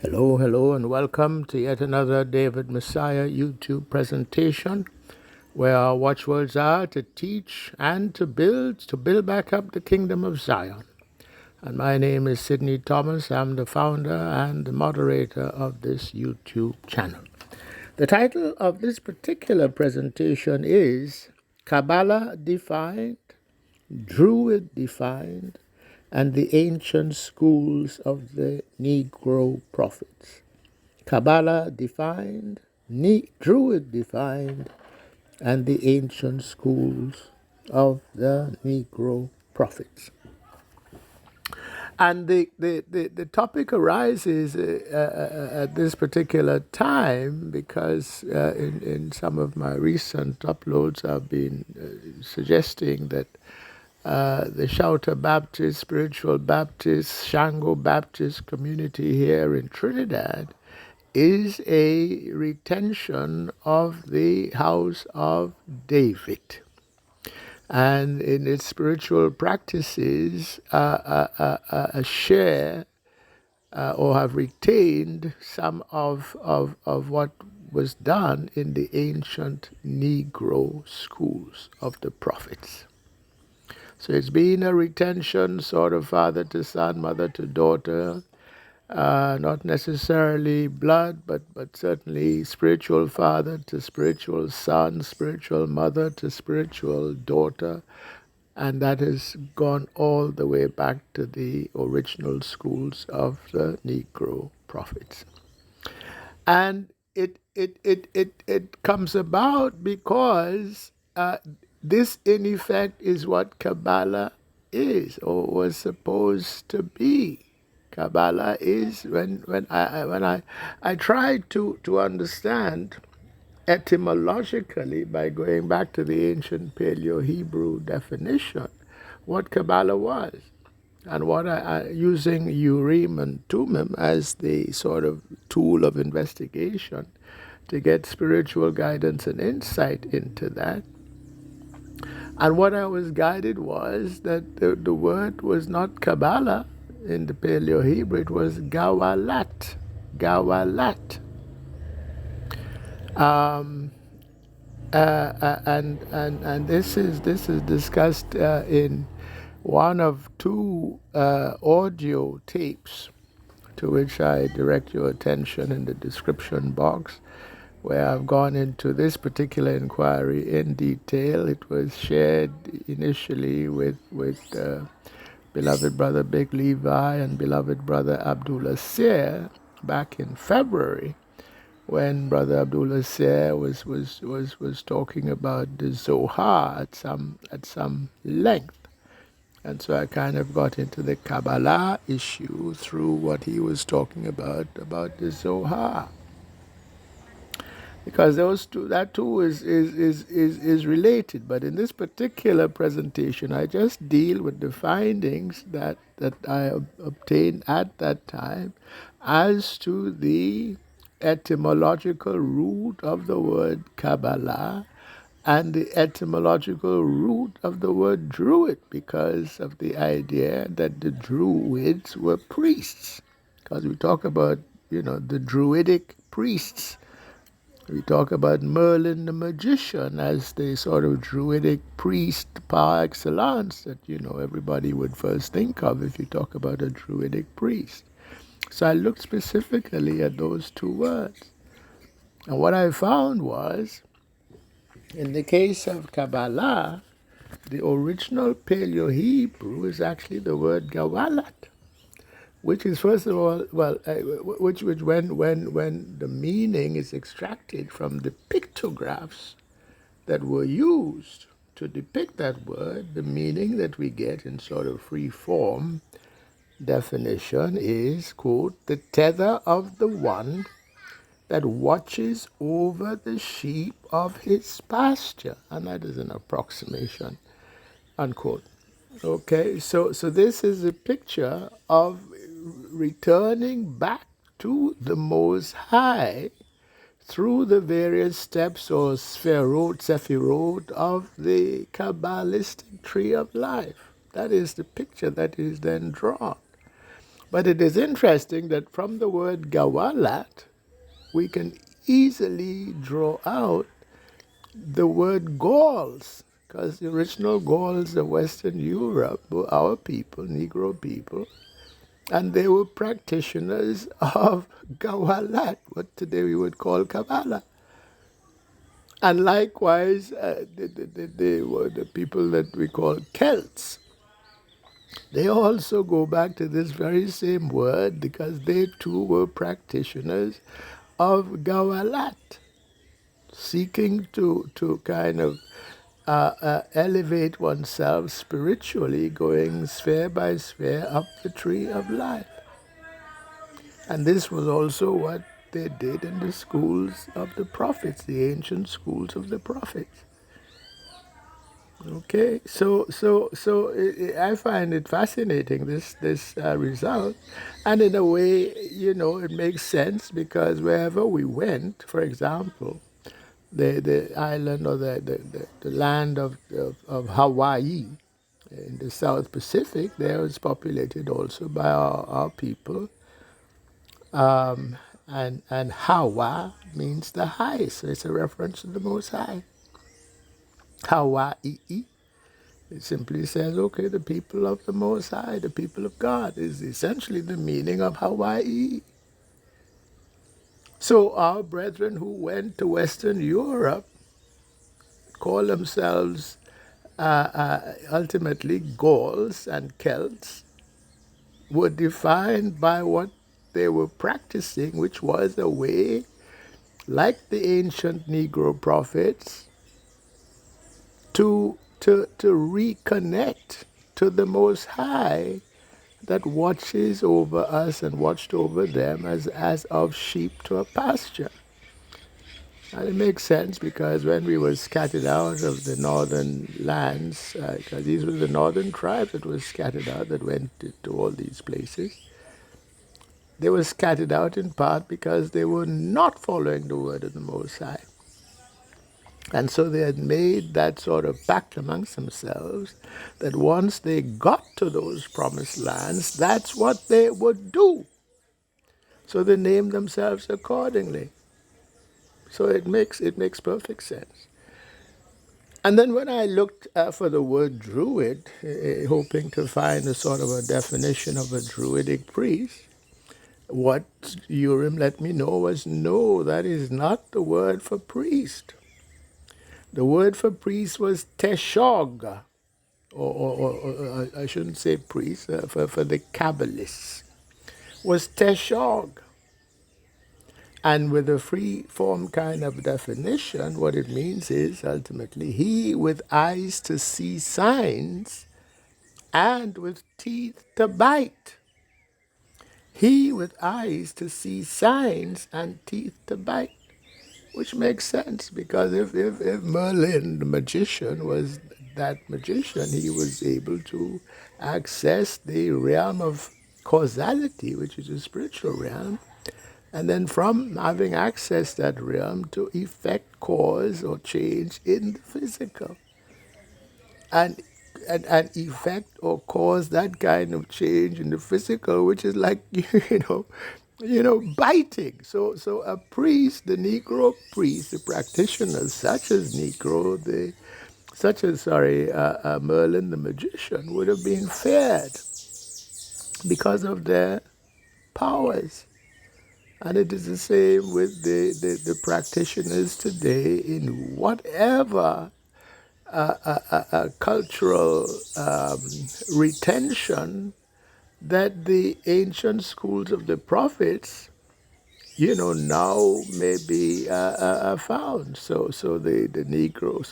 Hello, hello, and welcome to yet another David Messiah YouTube presentation where our watchwords are to teach and to build back up the kingdom of Zion. And my name is Sidney Thomas. I'm the founder and the moderator of this YouTube channel. The title of this particular presentation is Kabbalah Defined, Druid Defined, and the Ancient Schools of the Negro Prophets. Kabbalah defined, Druid defined, and the ancient schools of the Negro prophets. And the topic arises at this particular time because in some of my recent uploads I've been suggesting that the Shouter Baptist, Spiritual Baptist, Shango Baptist community here in Trinidad is a retention of the house of David. And in its spiritual practices, share or have retained some of what was done in the ancient Negro schools of the prophets. So it's been a retention, sort of father to son, mother to daughter, not necessarily blood, but certainly spiritual father to spiritual son, spiritual mother to spiritual daughter. And that has gone all the way back to the original schools of the Negro prophets. And it comes about because this, in effect, is what Kabbalah is or was supposed to be. Kabbalah is when I try to understand etymologically by going back to the ancient Paleo-Hebrew definition what Kabbalah was, and what using Urim and Tumim as the sort of tool of investigation to get spiritual guidance and insight into that. And what I was guided was that the word was not Kabbalah in the Paleo-Hebrew, it was Gawalat. Gawalat. And this is discussed in one of two audio tapes to which I direct your attention in the description box, where I've gone into this particular inquiry in detail. It was shared initially with beloved brother Big Levi and beloved brother Abdullah Seer back in February, when brother Abdullah Seer was talking about the Zohar at some length. And so I kind of got into the Kabbalah issue through what he was talking about the Zohar. Because that too is related. But in this particular presentation, I just deal with the findings that I obtained at that time as to the etymological root of the word Kabbalah and the etymological root of the word Druid, because of the idea that the Druids were priests. Because we talk about, the Druidic priests. We talk about Merlin the magician as the sort of Druidic priest par excellence that, everybody would first think of if you talk about a Druidic priest. So I looked specifically at those two words. And what I found was, in the case of Kabbalah, the original Paleo-Hebrew is actually the word Gawalat, which is, first of all, which when the meaning is extracted from the pictographs that were used to depict that word, the meaning that we get in sort of free form definition is, quote, the tether of the one that watches over the sheep of his pasture. And that is an approximation, unquote. Okay, so this is a picture of returning back to the Most High through the various steps or sephirot of the Kabbalistic tree of life. That is the picture that is then drawn. But it is interesting that from the word gawalat, we can easily draw out the word Gauls, because the original Gauls of Western Europe were our people, Negro people, and they were practitioners of Gawalat, what today we would call Kabbalah. And likewise, they were the people that we call Celts. They also go back to this very same word because they too were practitioners of Gawalat, seeking to kind of elevate oneself spiritually, going sphere by sphere up the tree of life. And this was also what they did in the schools of the prophets, the ancient schools of the prophets. Okay, I find it fascinating, this result, and in a way, it makes sense because wherever we went, for example, the island or the land of Hawaii in the South Pacific, there was populated also by our people, and Hawa means the high, so it's a reference to the Most High. Hawaii. It simply says, okay, the people of the Most High, the people of God, is essentially the meaning of Hawaii. So our brethren who went to Western Europe call themselves ultimately Gauls and Celts, were defined by what they were practicing, which was a way, like the ancient Negro prophets, to reconnect to the Most High that watches over us and watched over them as of sheep to a pasture. And it makes sense because when we were scattered out of the northern lands, because these were the northern tribes that were scattered out, that went to all these places, they were scattered out in part because they were not following the word of the Most High. And so they had made that sort of pact amongst themselves that once they got to those promised lands, that's what they would do. So they named themselves accordingly. So it makes perfect sense. And then when I looked for the word Druid, hoping to find a sort of a definition of a Druidic priest, what Urim let me know was no, that is not the word for priest. The word for priest was teshog, or I shouldn't say priest, for the Kabbalists, was teshog. And with a free form kind of definition, what it means is ultimately he with eyes to see signs and with teeth to bite. He with eyes to see signs and teeth to bite. Which makes sense because if Merlin, the magician, was that magician, he was able to access the realm of causality, which is a spiritual realm, and then from having access that realm to effect cause or change in the physical. And effect or cause that kind of change in the physical, which is like biting. So a priest, the Negro priest, the practitioners such as Merlin the magician would have been feared because of their powers. And it is the same with the practitioners today in whatever cultural retention that the ancient schools of the prophets, now may be found. So the Negro,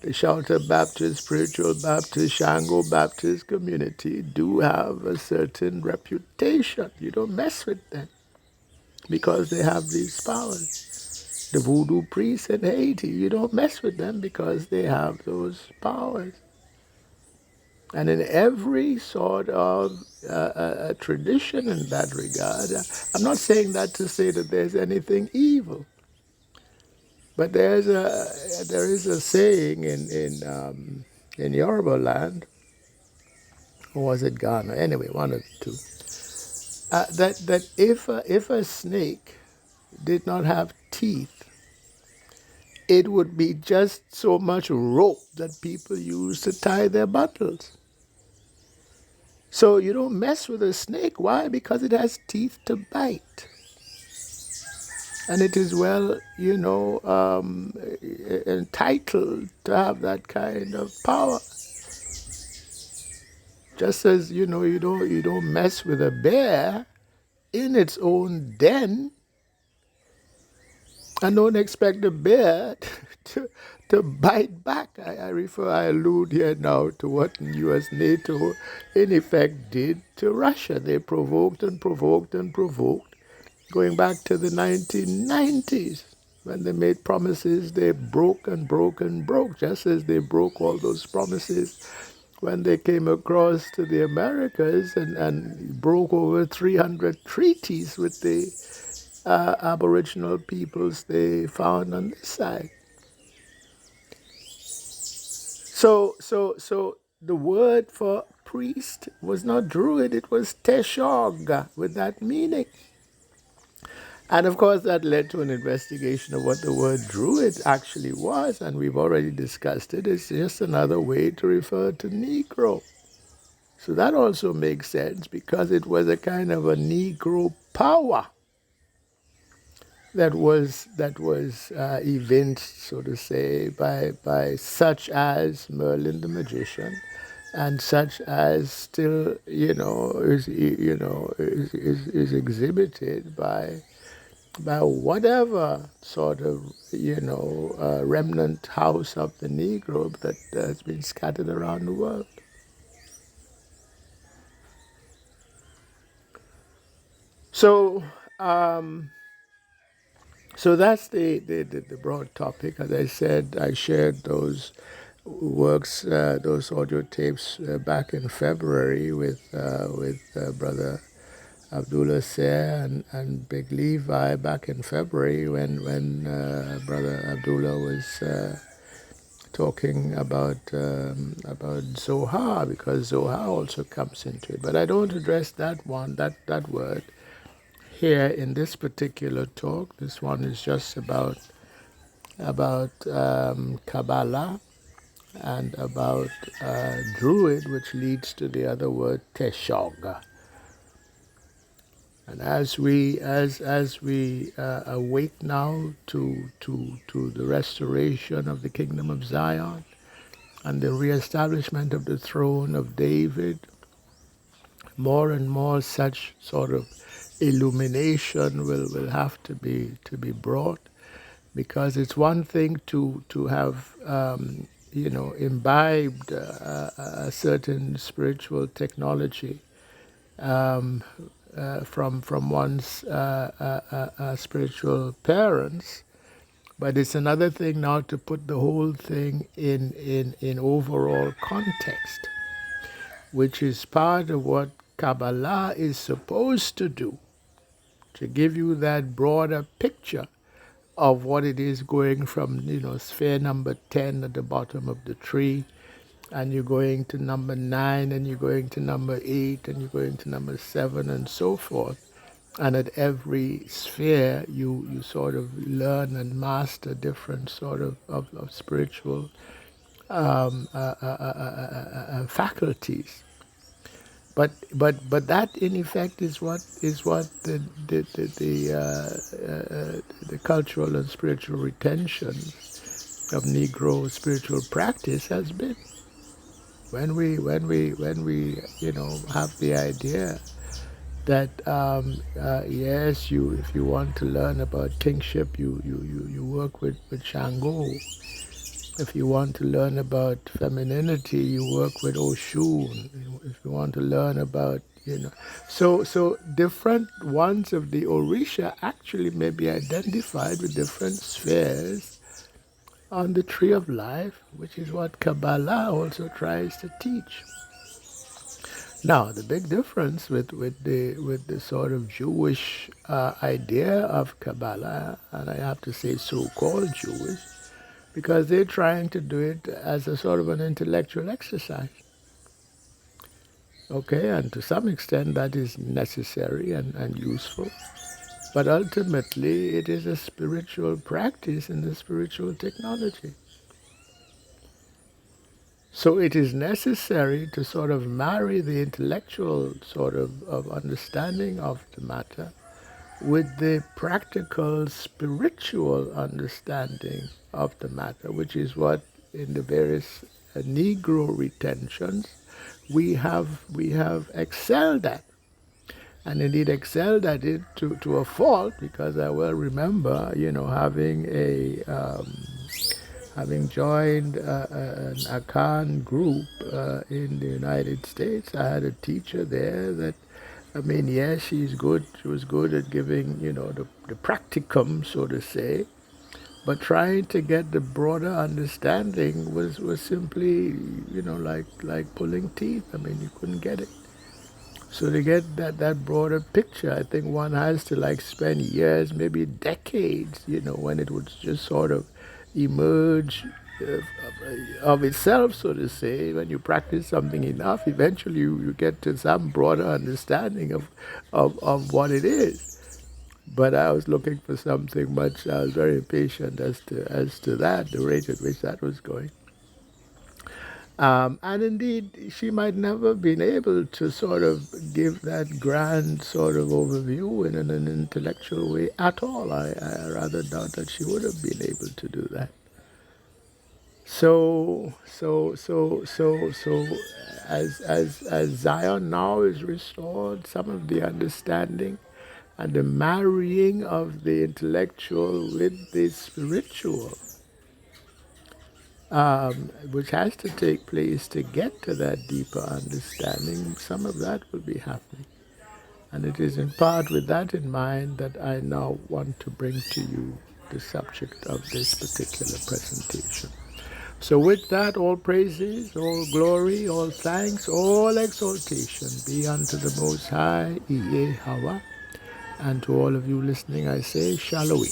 the Shelter Baptist, Spiritual Baptist, Shango Baptist community do have a certain reputation. You don't mess with them because they have these powers. The voodoo priests in Haiti, you don't mess with them because they have those powers. And in every sort of tradition in that regard, I'm not saying that to say that there's anything evil, but there is a saying in Yoruba land, or was it Ghana? Anyway, one of the two. that if a snake did not have teeth, it would be just so much rope that people use to tie their bundles. So you don't mess with a snake. Why? Because it has teeth to bite. And it is well, entitled to have that kind of power. Just as you don't mess with a bear in its own den, and don't expect the bear to bite back. I allude here now to what U.S. NATO in effect did to Russia. They provoked and provoked and provoked, going back to the 1990s. When they made promises, they broke and broke and broke, just as they broke all those promises when they came across to the Americas and broke over 300 treaties with the Aboriginal peoples they found on this side. So the word for priest was not Druid, it was Teshog with that meaning. And of course, that led to an investigation of what the word Druid actually was, and we've already discussed it. It's just another way to refer to Negro. So that also makes sense because it was a kind of a Negro power that was evinced, so to say, by such as Merlin the magician, and such as still is exhibited by whatever sort of remnant house of the Negro that has been scattered around the world. So. So that's the broad topic. As I said, I shared those works, those audio tapes back in February with Brother Abdullah Ser and Big Levi back in February when Brother Abdullah was talking about Zohar, because Zohar also comes into it. But I don't address that word here in this particular talk. This one is just about Kabbalah and about Druid, which leads to the other word Teshog. And as we await now to the restoration of the kingdom of Zion and the reestablishment of the throne of David, more and more such sort of illumination will have to be brought, because it's one thing to have imbibed a certain spiritual technology from one's spiritual parents, but it's another thing now to put the whole thing in overall context, which is part of what Kabbalah is supposed to do, to give you that broader picture of what it is, going from sphere number 10 at the bottom of the tree, and you're going to number 9, and you're going to number 8, and you're going to number 7, and so forth. And at every sphere you sort of learn and master different sort of spiritual faculties. But that in effect is what the cultural and spiritual retention of Negro spiritual practice has been. When we have the idea that yes, if you want to learn about kingship, you work with Shango. If you want to learn about femininity, you work with Oshun. If you want to learn about, so different ones of the Orisha actually may be identified with different spheres on the tree of life, which is what Kabbalah also tries to teach. Now, the big difference with the sort of Jewish idea of Kabbalah, and I have to say so-called Jewish, because they're trying to do it as a sort of an intellectual exercise. Okay, and to some extent that is necessary and useful. But ultimately, it is a spiritual practice in the spiritual technology. So it is necessary to sort of marry the intellectual sort of understanding of the matter with the practical spiritual understanding of the matter, which is what in the various Negro retentions we have excelled at, and indeed excelled at it to a fault, because I well remember, having joined an Akan group in the United States. I had a teacher there that, I mean, yes, she's good. She was good at giving, the practicum, so to say, but trying to get the broader understanding was simply, like pulling teeth. I mean, you couldn't get it. So to get that broader picture, I think one has to like spend years, maybe decades, when it would just sort of emerge of itself, so to say. When you practice something enough, eventually you get to some broader understanding of what it is. But I was looking for something much. I was very impatient as to that, the rate at which that was going. And indeed, she might never have been able to sort of give that grand sort of overview in an intellectual way at all. I rather doubt that she would have been able to do that. So, as Zion now is restored, some of the understanding and the marrying of the intellectual with the spiritual, which has to take place to get to that deeper understanding, some of that will be happening. And it is in part with that in mind that I now want to bring to you the subject of this particular presentation. So with that, all praises, all glory, all thanks, all exaltation be unto the Most High, Yahweh. And to all of you listening, I say, Shalom.